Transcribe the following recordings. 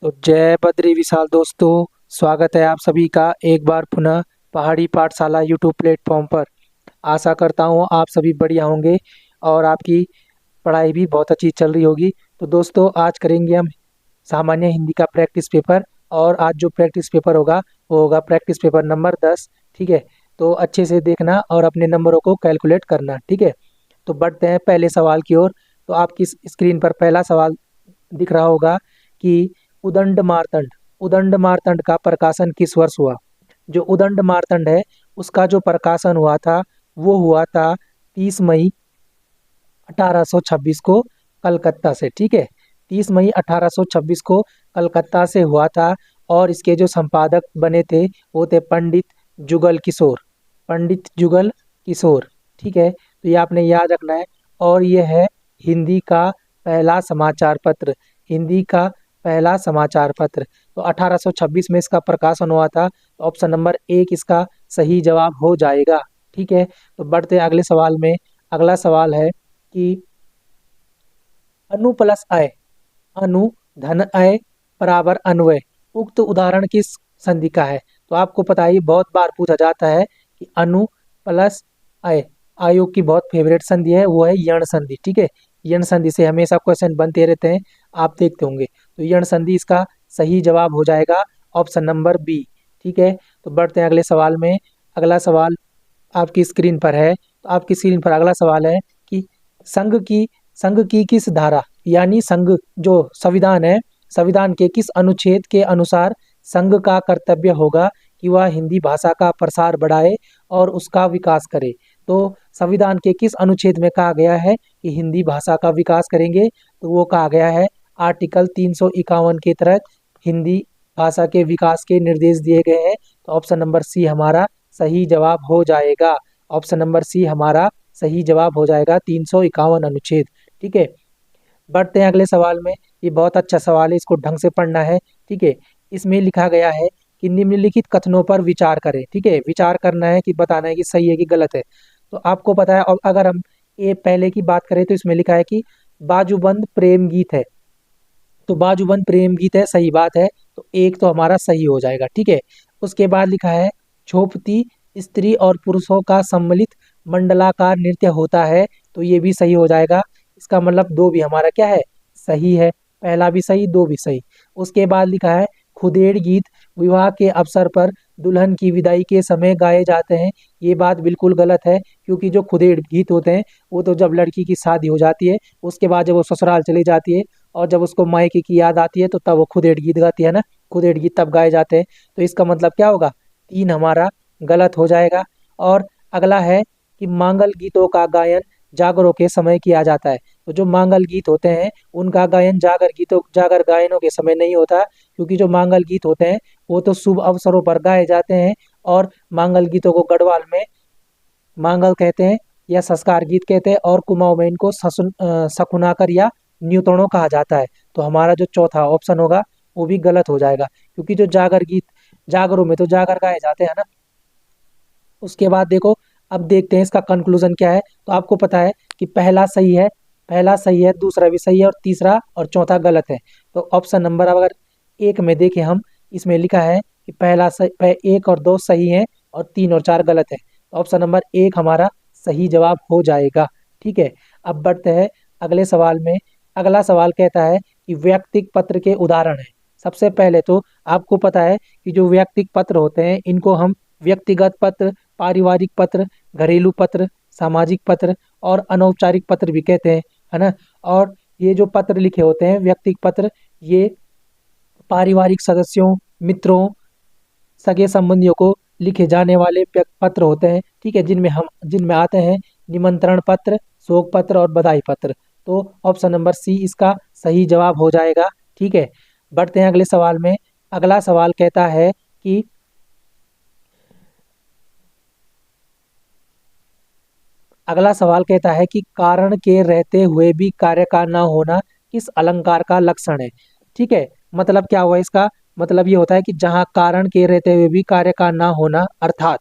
तो जय बद्री विशाल दोस्तों, स्वागत है आप सभी का एक बार पुनः पहाड़ी पाठशाला यूट्यूब प्लेटफॉर्म पर। आशा करता हूँ आप सभी बढ़िया होंगे और आपकी पढ़ाई भी बहुत अच्छी चल रही होगी। तो दोस्तों, आज करेंगे हम सामान्य हिंदी का प्रैक्टिस पेपर। और आज जो प्रैक्टिस पेपर होगा वो होगा प्रैक्टिस पेपर नंबर 10। ठीक है, तो अच्छे से देखना और अपने नंबरों को कैलकुलेट करना। ठीक है, तो बढ़ते हैं पहले सवाल की ओर। तो आपकी स्क्रीन पर पहला सवाल दिख रहा होगा कि उदंड मार्तंड उदंड मार्तंड का प्रकाशन किस वर्ष हुआ। जो उदंड मार्तंड है उसका जो प्रकाशन हुआ था वो हुआ था 30 मई 1826 को कलकत्ता से। ठीक है, 30 मई 1826 को कलकत्ता से हुआ था। और इसके जो संपादक बने थे वो थे पंडित जुगल किशोर। ठीक है, तो ये आपने याद रखना है। और ये है हिंदी का पहला समाचार पत्र। हिंदी का पहला समाचार पत्र। तो 1826 में इसका प्रकाशन हुआ था। तो ऑप्शन नंबर एक इसका सही जवाब हो जाएगा। ठीक है, तो बढ़ते हैं अगले सवाल में। अगला सवाल है कि अनु प्लस अय, अनु धन अय बराबर अन्वय, उक्त उदाहरण किस संधि का है। तो आपको पता है ये बहुत बार पूछा जाता है कि अनु प्लस अय, आयोग की बहुत फेवरेट संधि है, वो है यण संधि। ठीक है, यण संधि से हमेशा क्वेश्चन बनते रहते हैं, आप देखते होंगे। तो यण संधि इसका सही जवाब हो जाएगा ऑप्शन नंबर बी। ठीक है, तो बढ़ते हैं अगले सवाल में। अगला सवाल आपकी स्क्रीन पर है। तो आपकी स्क्रीन पर अगला सवाल है कि संघ की संघ की किस धारा, यानी संघ जो संविधान है, संविधान के किस अनुच्छेद के अनुसार संघ का कर्तव्य होगा कि वह हिंदी भाषा का प्रसार बढ़ाए और उसका विकास करे। तो संविधान के किस अनुच्छेद में कहा गया है कि हिंदी भाषा का विकास करेंगे। तो वो कहा गया है आर्टिकल 351 के तहत हिंदी भाषा के विकास के निर्देश दिए गए हैं। तो ऑप्शन नंबर सी हमारा सही जवाब हो जाएगा। ऑप्शन नंबर सी हमारा सही जवाब हो जाएगा, 351 अनुच्छेद। ठीक है, बढ़ते हैं अगले सवाल में। ये बहुत अच्छा सवाल है, इसको ढंग से पढ़ना है। ठीक है, इसमें लिखा गया है कि निम्नलिखित कथनों पर विचार करें। ठीक है, विचार करना है कि बताना है कि सही है कि गलत है। तो आपको पता है, और अगर हम ये पहले की बात करें तो इसमें लिखा है कि बाजूबंद प्रेम गीत है। तो बाजूबंद प्रेम गीत है, सही बात है। तो एक तो हमारा सही हो जाएगा। ठीक है, उसके बाद लिखा है छोपती स्त्री और पुरुषों का सम्मिलित मंडलाकार नृत्य होता है। तो ये भी सही हो जाएगा। इसका मतलब दो भी हमारा क्या है, सही है। पहला भी सही, दो भी सही। उसके बाद लिखा है खुदेड़ गीत विवाह के अवसर पर दुल्हन की विदाई के समय गाए जाते हैं। ये बात बिल्कुल गलत है, क्योंकि जो खुदेड़ गीत होते हैं वो तो जब लड़की की शादी हो जाती है, उसके बाद जब वो ससुराल चली जाती है और जब उसको मायके की याद आती है तो तब वो खुदेड़ गीत गाती है ना। खुदेड़ गीत तब गाए जाते हैं। तो इसका मतलब क्या होगा, तीन हमारा गलत हो जाएगा। और अगला है कि मांगल गीतों का गायन जागरों के समय किया जाता है। तो जो मांगल गीत होते हैं उनका गायन जागर गायनों के समय नहीं होता, क्योंकि जो मांगल गीत होते हैं वो तो शुभ अवसरों पर गाए जाते हैं। और मांगल गीतों को गढ़वाल में मांगल कहते हैं या संस्कार गीत कहते हैं, और कुमाऊं में इनको सकुनाकर या न्यूतणों कहा जाता है। तो हमारा जो चौथा ऑप्शन होगा वो भी गलत हो जाएगा, क्योंकि जो जागर गीत, जागरों में तो जागर गाए जाते हैं ना। उसके बाद देखो, अब देखते हैं इसका कंक्लूजन क्या है। तो आपको पता है कि पहला सही है, दूसरा भी सही है, और तीसरा और चौथा गलत है। तो ऑप्शन नंबर अगर एक में देखें हम, इसमें लिखा है कि एक और दो सही है और तीन और चार गलत है। तो ऑप्शन नंबर एक हमारा सही जवाब हो जाएगा। ठीक है, अब बढ़ते हैं अगले सवाल में। अगला सवाल कहता है कि व्यक्तिक पत्र के उदाहरण है। सबसे पहले तो आपको पता है कि जो व्यक्तिक पत्र होते हैं इनको हम व्यक्तिगत पत्र, पारिवारिक पत्र, घरेलू पत्र, सामाजिक पत्र और अनौपचारिक पत्र भी कहते हैं, है ना। और ये जो पत्र लिखे होते हैं व्यक्तिगत पत्र, ये पारिवारिक सदस्यों, मित्रों, सगे संबंधियों को लिखे जाने वाले पत्र होते हैं। ठीक है, जिनमें आते हैं निमंत्रण पत्र, शोक पत्र और बधाई पत्र। तो ऑप्शन नंबर सी इसका सही जवाब हो जाएगा। ठीक है, बढ़ते हैं अगले सवाल में। अगला सवाल कहता है कि कारण के रहते हुए भी कार्य का न होना किस अलंकार का लक्षण है। ठीक है, मतलब क्या हुआ इसका, मतलब ये होता है कि जहाँ कारण के रहते हुए भी कार्य का ना होना, अर्थात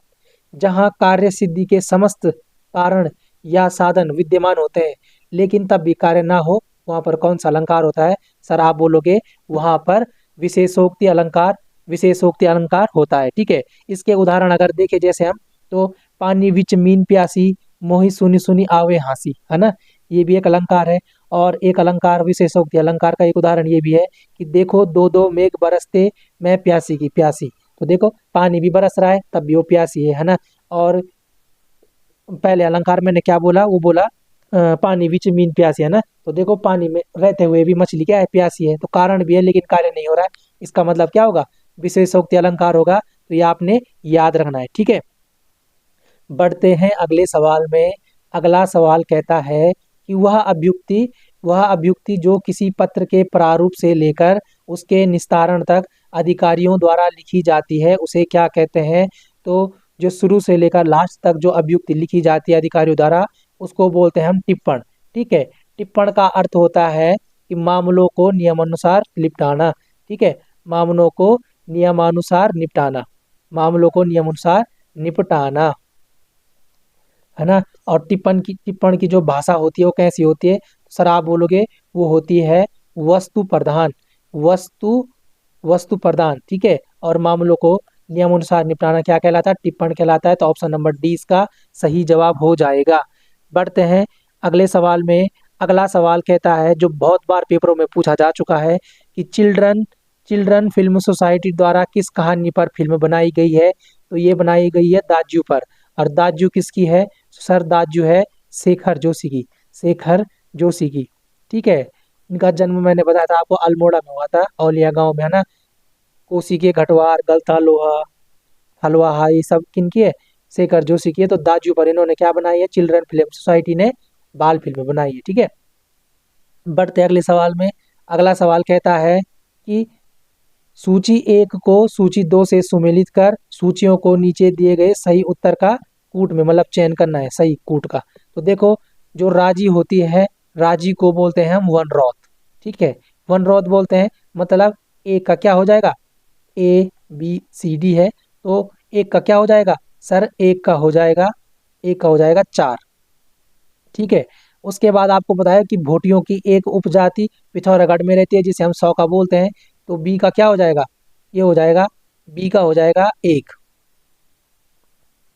जहाँ कार्य सिद्धि के समस्त कारण या साधन विद्यमान होते हैं लेकिन तब भी कार्य ना हो, वहां पर कौन सा अलंकार होता है। सर आप बोलोगे वहां पर विशेषोक्ति अलंकार, विशेषोक्ति अलंकार होता है। ठीक है, इसके उदाहरण अगर देखें जैसे हम, तो पानी विच मीन प्यासी, मोहि सुनी सुनी आवे हंसी, है ना, ये भी एक अलंकार है। और एक अलंकार विशेषोक्ति अलंकार का एक उदाहरण ये भी है कि देखो दो दो मेघ बरसते, मैं प्यासी की प्यासी। तो देखो पानी भी बरस रहा है तब भी वो प्यासी है ना। और पहले अलंकार मैंने क्या बोला, वो बोला पानी विच मीन प्यासी, है ना। तो देखो पानी में रहते हुए भी मछली क्या है, प्यासी है। तो कारण भी है लेकिन कार्य नहीं हो रहा है, इसका मतलब क्या होगा, विशेषोक्ति अलंकार होगा। तो ये आपने याद रखना है। ठीक है, बढ़ते हैं अगले सवाल में। अगला सवाल कहता है कि वह अभ्युक्ति जो किसी पत्र के प्रारूप से लेकर उसके निस्तारण तक अधिकारियों द्वारा लिखी जाती है उसे क्या कहते हैं। तो जो शुरू से लेकर लास्ट तक जो अभ्युक्ति लिखी जाती है अधिकारियों द्वारा, उसको बोलते हैं हम टिप्पण। ठीक है, टिप्पण का अर्थ होता है कि मामलों को नियमानुसार निपटाना। ठीक है, मामलों को नियमानुसार निपटाना, मामलों को नियमानुसार निपटाना, है ना। और टिप्पण की जो भाषा होती है वो कैसी होती है, सर आप बोलोगे वो होती है वस्तु प्रधान, वस्तु वस्तु प्रधान। ठीक है, और मामलों को नियमानुसार निपटाना क्या कहलाता है, टिप्पण कहलाता है। तो ऑप्शन नंबर डी इसका सही जवाब हो जाएगा। बढ़ते हैं अगले सवाल में। अगला सवाल कहता है, जो बहुत बार पेपरों में पूछा जा चुका है, कि चिल्ड्रन चिल्ड्रन फिल्म सोसाइटी द्वारा किस कहानी पर फिल्म बनाई गई है। तो ये बनाई गई है दाजू पर। और दाजू किसकी है, सर दाजू है शेखर जोशी की, शेखर जोशी की। ठीक है, इनका जन्म मैंने बताया था आपको अल्मोड़ा में हुआ था, औलिया गांव में, है ना। कोसी के घटवार, गलता लोहा, हलवा, ये सब किनकी है, शेखर जोशी की है। तो दाजू पर इन्होंने क्या बनाई है, चिल्ड्रन फिल्म सोसाइटी ने बाल फिल्म बनाई है। ठीक है, बढ़ते अगले सवाल में। अगला सवाल कहता है कि सूची एक को सूची दो से सुमेलित कर सूचियों को नीचे दिए गए सही उत्तर का कूट में, मतलब चयन करना है सही कूट का। तो देखो जो राजी होती है, राजी को बोलते हैं हम वन रॉथ। ठीक है, वन रॉथ बोलते हैं, मतलब ए का क्या हो जाएगा, ए बी सी डी है। तो एक का क्या हो जाएगा सर, एक का हो जाएगा, एक का हो जाएगा चार। ठीक है, उसके बाद आपको बताया कि भोटियों की एक उपजाति पिथौरागढ़ में रहती है जिसे हम सौ का बोलते हैं। तो बी का क्या हो जाएगा, ये हो जाएगा, बी का हो जाएगा एक।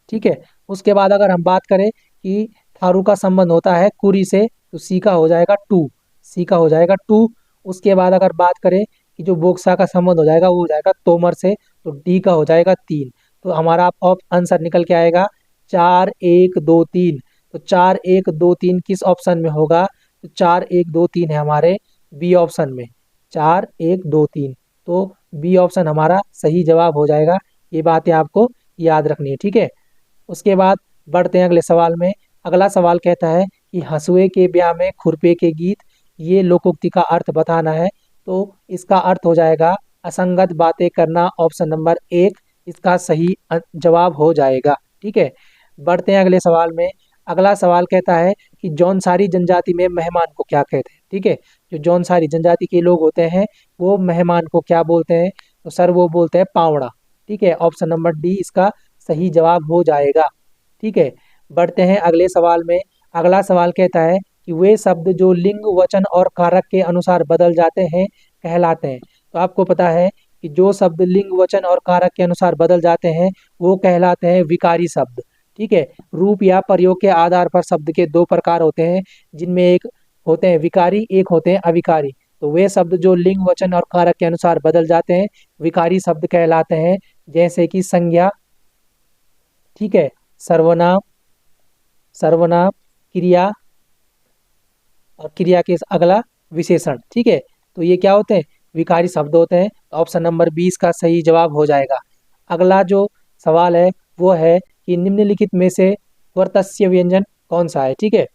ठीक है, उसके बाद अगर हम बात करें कि थारू का संबंध होता है कुरी से, तो सी का हो जाएगा टू, सी का हो जाएगा टू। उसके बाद अगर बात करें कि जो बोक्सा का संबंध हो जाएगा वो हो जाएगा तोमर से, तो डी का हो जाएगा तीन। तो हमारा आंसर निकल के आएगा चार एक दो तीन। तो चार एक दो तीन किस ऑप्शन में होगा, तो चार एक दो तीन है हमारे बी ऑप्शन में, चार एक दो तीन। तो बी ऑप्शन हमारा सही जवाब हो जाएगा। ये बातें आपको याद रखनी है। ठीक है, उसके बाद बढ़ते हैं अगले सवाल में। अगला सवाल कहता है कि हंसुए के ब्याह में खुरपे के गीत, ये लोकोक्ति का अर्थ बताना है। तो इसका अर्थ हो जाएगा असंगत बातें करना, ऑप्शन नंबर एक इसका सही जवाब हो जाएगा। ठीक है, बढ़ते हैं अगले सवाल में। अगला सवाल कहता है कि जौनसारी जनजाति में मेहमान को क्या कहते हैं। ठीक है, जो जौनसारी जनजाति के लोग होते हैं वो मेहमान को क्या बोलते हैं, तो सर वो बोलते हैं पावड़ा। ठीक है, ऑप्शन नंबर डी इसका सही जवाब हो जाएगा। ठीक है, बढ़ते हैं अगले सवाल में। अगला सवाल कहता है कि वे शब्द जो लिंग वचन और कारक के अनुसार बदल जाते हैं कहलाते हैं। तो आपको पता है कि जो शब्द लिंग वचन और कारक के अनुसार बदल जाते हैं वो कहलाते हैं विकारी शब्द। ठीक है, रूप या प्रयोग के आधार पर शब्द के दो प्रकार होते हैं, जिनमें एक होते हैं विकारी, एक होते हैं अविकारी। तो वे शब्द जो लिंग वचन और कारक के अनुसार बदल जाते हैं विकारी शब्द कहलाते हैं, जैसे कि संज्ञा, ठीक है, सर्वनाम, सर्वनाम, क्रिया, और क्रिया के अगला विशेषण। ठीक है, तो ये क्या होते हैं, विकारी शब्द होते हैं। तो ऑप्शन नंबर 20 का सही जवाब हो जाएगा। अगला जो सवाल है वो है कि निम्नलिखित में से वर्तस्य व्यंजन कौन सा है। ठीक है,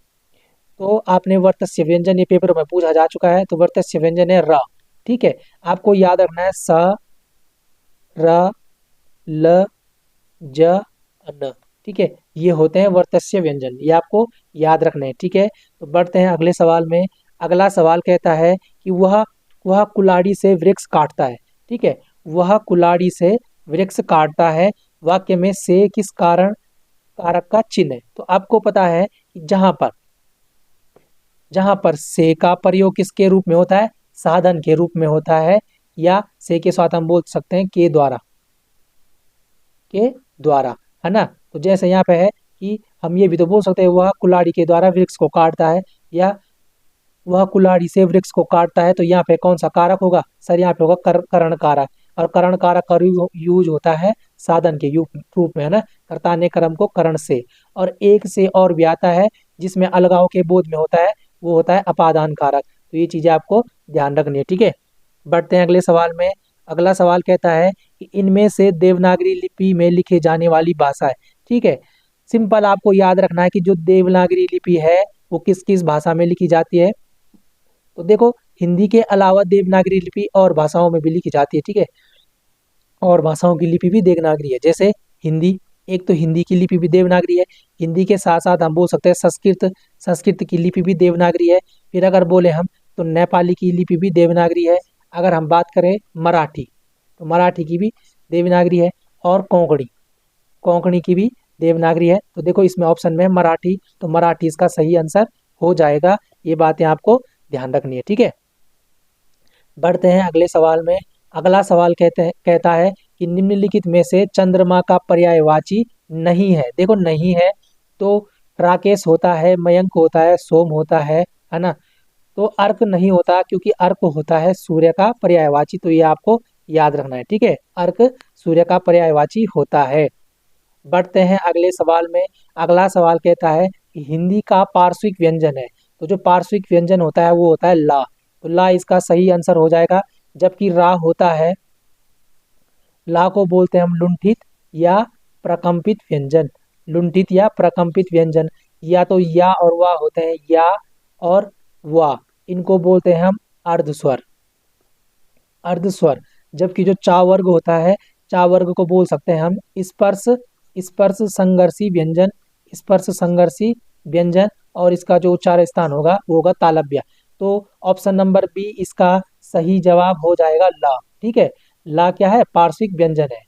तो आपने वर्तस्य व्यंजन ये पेपर में पूछा जा चुका है। तो वर्तस्य व्यंजन है र। ठीक है, आपको याद रखना है स, र, ल, ज, न। ठीक है, ये होते हैं वर्तस्य व्यंजन, ये आपको याद रखने हैं। ठीक है, तो बढ़ते हैं अगले सवाल में। अगला सवाल कहता है कि वह कुल्हाड़ी से वृक्ष काटता है। ठीक है, वह कुल्हाड़ी से वृक्ष काटता है, वाक्य में से किस कारण कारक का चिन्ह है। तो आपको पता है कि जहां पर से का प्रयोग किसके रूप में होता है, साधन के रूप में होता है। या से के साथ हम बोल सकते हैं के द्वारा, के द्वारा, है ना। तो जैसे यहाँ पे है कि हम ये भी तो बोल सकते हैं वह कुल्हाड़ी के द्वारा वृक्ष को काटता है, या वह कुल्हाड़ी से वृक्ष को काटता है। तो यहाँ पे कौन सा कारक होगा सर, यहाँ पे होगा करण कारक। और करण कारक का यूज होता है साधन के रूप में, है ना। कर्ता ने कर्म को करण से, और एक से और भी आता है जिसमें अलगाव के बोध में होता है, वो होता है अपादान कारक। तो ये चीजें आपको ध्यान रखनी है, ठीक है। बढ़ते हैं अगले सवाल में। अगला सवाल कहता है कि इनमें से देवनागरी लिपि में लिखे जाने वाली भाषा है, ठीक है। सिंपल आपको याद रखना है कि जो देवनागरी लिपि है वो किस किस भाषा में लिखी जाती है। तो देखो, हिंदी के अलावा देवनागरी लिपि और भाषाओं में भी लिखी जाती है, ठीक है। और भाषाओं की लिपि भी देवनागरी है, जैसे हिंदी, एक तो हिंदी की लिपि भी देवनागरी है। हिंदी के साथ साथ हम बोल सकते हैं संस्कृत, संस्कृत की लिपि भी देवनागरी है। फिर अगर बोले हम तो नेपाली की लिपि भी देवनागरी है। अगर हम बात करें मराठी, तो मराठी की भी देवनागरी है। और कोंकणी, कोंकणी की भी देवनागरी है। तो देखो इसमें ऑप्शन में है मराठी, तो मराठी इसका सही आंसर हो जाएगा। ये बातें आपको ध्यान रखनी है, ठीक है। बढ़ते हैं अगले सवाल में। अगला सवाल कहता है कि निम्नलिखित में से चंद्रमा का पर्यायवाची नहीं है। देखो नहीं है तो राकेश होता है, मयंक होता है, सोम होता है ना। तो अर्क नहीं होता, क्योंकि अर्क होता है सूर्य का पर्यायवाची। तो ये आपको याद रखना है, ठीक है। अर्क सूर्य का पर्यायवाची होता है। बढ़ते हैं अगले सवाल में। अगला सवाल कहता है कि हिंदी का पार्श्विक व्यंजन है। तो जो पार्श्विक व्यंजन होता है वो होता है ला। तो ला इसका सही आंसर हो जाएगा। जबकि रा होता है, ला को बोलते हैं हम लुंठित या प्रकंपित व्यंजन। लुंठित या प्रकंपित व्यंजन, या तो या और वाह होते हैं, या और वाह, इनको बोलते हैं हम अर्धस्वर, अर्धस्वर। जबकि जो चा वर्ग होता है, चा वर्ग को बोल सकते हैं हम स्पर्श, स्पर्श संघर्षी व्यंजन, स्पर्श संघर्षी व्यंजन। और इसका जो उच्चार स्थान होगा वो होगा तालव्य। तो ऑप्शन नंबर बी इसका सही जवाब हो जाएगा ला, ठीक है। ला क्या है, पार्श्विक व्यंजन है।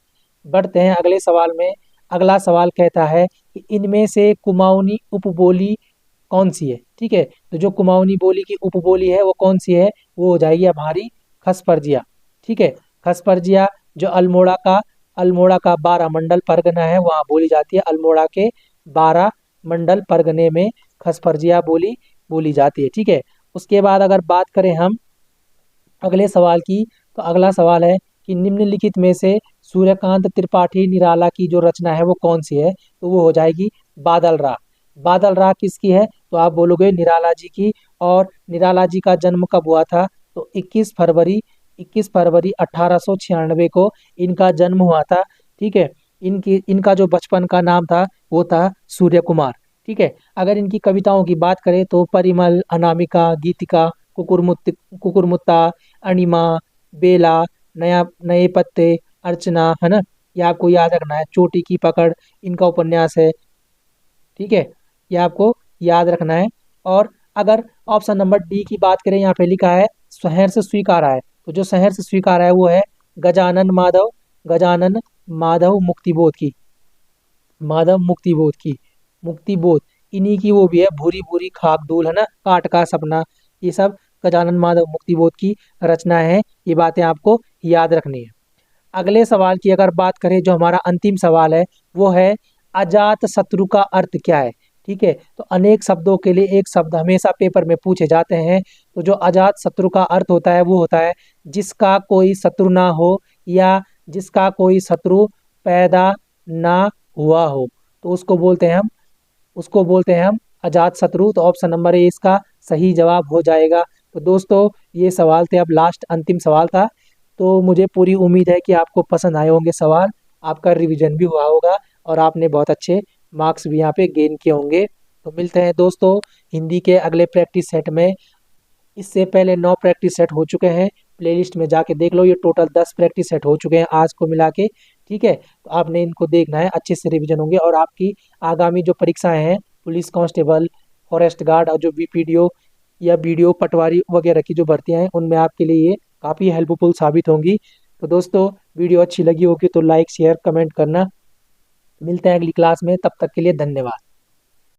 बढ़ते हैं अगले सवाल में। अगला सवाल कहता है कि इनमें से कुमाऊनी उपबोली कौन सी है, ठीक है। तो जो कुमाऊनी बोली की उपबोली है वो कौन सी है, वो हो जाएगी हमारी खसपरजिया, ठीक है। खसपरजिया जो अल्मोड़ा का 12 मंडल परगना है वहाँ बोली जाती है। अल्मोड़ा के 12 मंडल परगने में खसपरजिया बोली बोली जाती है, ठीक है। उसके बाद अगर बात करें हम अगले सवाल की, तो अगला सवाल है कि निम्नलिखित में से सूर्यकांत त्रिपाठी निराला की जो रचना है वो कौन सी है। तो वो हो जाएगी बादल राग। बादल राग किसकी है, तो आप बोलोगे निराला जी की। और निराला जी का जन्म कब हुआ था, तो 21 फरवरी 1896 को इनका जन्म हुआ था, ठीक है। इनका जो बचपन का नाम था वो था सूर्य कुमार, ठीक है। अगर इनकी कविताओं की बात करें तो परिमल, अनामिका, गीतिका, कुकुरमुत्ता, अणिमा, बेला, नए पत्ते, अर्चना, है ना। ये आपको याद रखना है। चोटी की पकड़ इनका उपन्यास है, ठीक है। ये आपको याद रखना है। और अगर ऑप्शन नंबर डी की बात करें, यहाँ पे लिखा है सहर्ष स्वीकारा है। तो जो सहर्ष स्वीकारा है वो है गजानन माधव मुक्तिबोध की, माधव मुक्तिबोध की, मुक्तिबोध। इन्हीं की वो भी है भूरी भूरी खाक दूल, है ना, काट का सपना। ये सब गजानन माधव मुक्तिबोध की रचना है। ये बातें आपको याद रखनी है। अगले सवाल की अगर बात करें, जो हमारा अंतिम सवाल है वो है अजात शत्रु का अर्थ क्या है, ठीक है। तो अनेक शब्दों के लिए एक शब्द हमेशा पेपर में पूछे जाते हैं। तो जो अजात शत्रु का अर्थ होता है वो होता है जिसका कोई शत्रु ना हो, या जिसका कोई शत्रु पैदा ना हुआ हो, तो उसको बोलते हैं हम अजात शत्रु। तो ऑप्शन नंबर ए इसका सही जवाब हो जाएगा। तो दोस्तों ये सवाल थे, अब लास्ट अंतिम सवाल था। तो मुझे पूरी उम्मीद है कि आपको पसंद आए होंगे सवाल, आपका रिवीजन भी हुआ होगा और आपने बहुत अच्छे मार्क्स भी यहाँ पे गेन किए होंगे। तो मिलते हैं दोस्तों हिंदी के अगले प्रैक्टिस सेट में। इससे पहले 9 प्रैक्टिस सेट हो चुके हैं, प्लेलिस्ट में जाके देख लो। ये टोटल 10 प्रैक्टिस सेट हो चुके हैं आज को मिला के, ठीक है। तो आपने इनको देखना है, अच्छे से रिवीजन होंगे। और आपकी आगामी जो परीक्षाएं हैं, पुलिस कांस्टेबल, फॉरेस्ट गार्ड और जो बीपीडीओ या बीडीओ पटवारी वगैरह की जो भर्तियां हैं, उनमें आपके लिए ये काफ़ी हेल्पफुल साबित होंगी। तो दोस्तों वीडियो अच्छी लगी होगी तो लाइक शेयर कमेंट करना। मिलते हैं अगली क्लास में, तब तक के लिए धन्यवाद।